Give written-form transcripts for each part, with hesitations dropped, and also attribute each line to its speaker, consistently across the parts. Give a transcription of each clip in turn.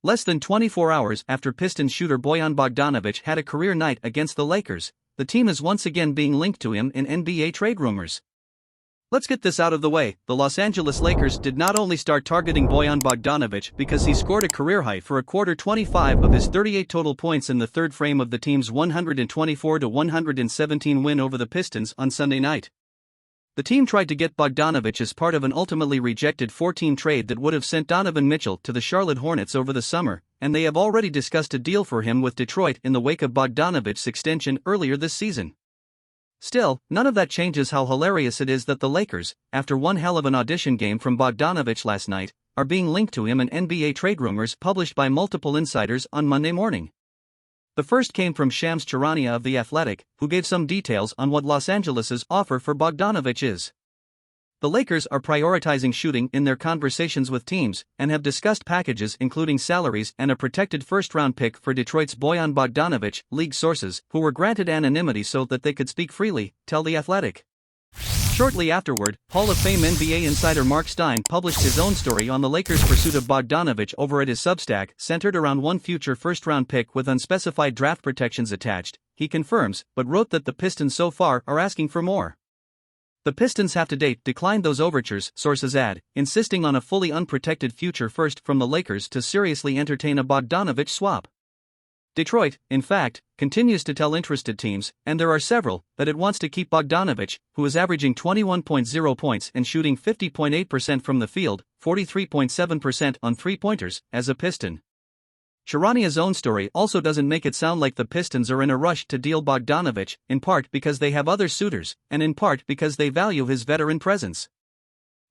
Speaker 1: Less than 24 hours after Pistons shooter Bojan Bogdanović had a career night against the Lakers, the team is once again being linked to him in NBA trade rumors. Let's get this out of the way. The Los Angeles Lakers did not only start targeting Bojan Bogdanović because he scored a career high for a quarter 25 of his 38 total points in the third frame of the team's 124-117 win over the Pistons on Sunday night. The team tried to get Bogdanović as part of an ultimately rejected 4-team trade that would have sent Donovan Mitchell to the Charlotte Hornets over the summer, and they have already discussed a deal for him with Detroit in the wake of Bogdanovic's extension earlier this season. Still, none of that changes how hilarious it is that the Lakers, after one hell of an audition game from Bogdanović last night, are being linked to him in NBA trade rumors published by multiple insiders on Monday morning. The first came from Shams Charania of The Athletic, who gave some details on what Los Angeles' offer for Bogdanović is. The Lakers are prioritizing shooting in their conversations with teams and have discussed packages including salaries and a protected first-round pick for Detroit's Bojan Bogdanović, league sources, who were granted anonymity so that they could speak freely, tell The Athletic. Shortly afterward, Hall of Fame NBA insider Mark Stein published his own story on the Lakers' pursuit of Bogdanović over at his Substack, centered around one future first-round pick with unspecified draft protections attached. He confirms, but wrote that the Pistons so far are asking for more. The Pistons have to date declined those overtures, sources add, insisting on a fully unprotected future first from the Lakers to seriously entertain a Bogdanović swap. Detroit, in fact, continues to tell interested teams, and there are several, that it wants to keep Bogdanović, who is averaging 21.0 points and shooting 50.8% from the field, 43.7% on three-pointers, as a Piston. Charania's own story also doesn't make it sound like the Pistons are in a rush to deal Bogdanović, in part because they have other suitors, and in part because they value his veteran presence.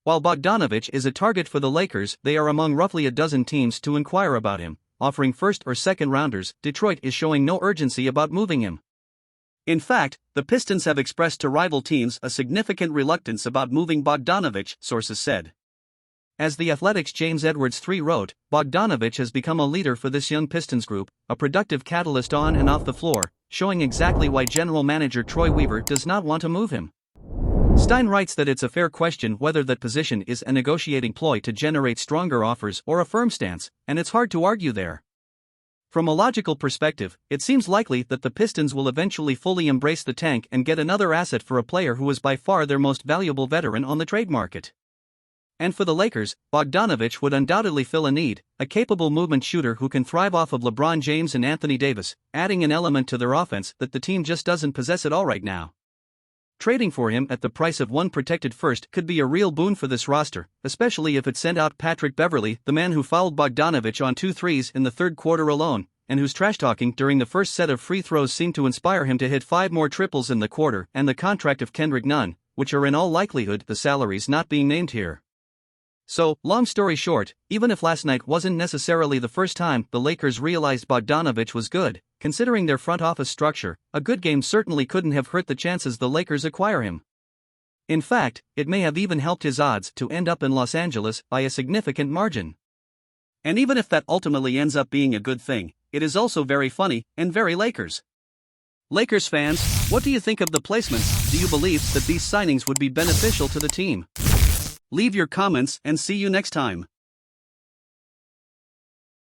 Speaker 1: While Bogdanović is a target for the Lakers, they are among roughly a dozen teams to inquire about him, offering first or second rounders. Detroit is showing no urgency about moving him. In fact, the Pistons have expressed to rival teams a significant reluctance about moving Bogdanović, sources said. As The Athletic's James Edwards III wrote, Bogdanović has become a leader for this young Pistons group, a productive catalyst on and off the floor, showing exactly why general manager Troy Weaver does not want to move him. Stein writes that it's a fair question whether that position is a negotiating ploy to generate stronger offers or a firm stance, and it's hard to argue there. From a logical perspective, it seems likely that the Pistons will eventually fully embrace the tank and get another asset for a player who is by far their most valuable veteran on the trade market. And for the Lakers, Bogdanović would undoubtedly fill a need, a capable movement shooter who can thrive off of LeBron James and Anthony Davis, adding an element to their offense that the team just doesn't possess at all right now. Trading for him at the price of one protected first could be a real boon for this roster, especially if it sent out Patrick Beverley, the man who fouled Bogdanović on 2 threes in the third quarter alone, and whose trash-talking during the first set of free throws seemed to inspire him to hit 5 more triples in the quarter, and the contract of Kendrick Nunn, which are in all likelihood the salaries not being named here. So, long story short, even if last night wasn't necessarily the first time the Lakers realized Bogdanović was good, considering their front office structure, a good game certainly couldn't have hurt the chances the Lakers acquire him. In fact, it may have even helped his odds to end up in Los Angeles by a significant margin. And even if that ultimately ends up being a good thing, it is also very funny and very Lakers. Lakers fans, what do you think of the placements? Do you believe that these signings would be beneficial to the team? Leave your comments and see you next time.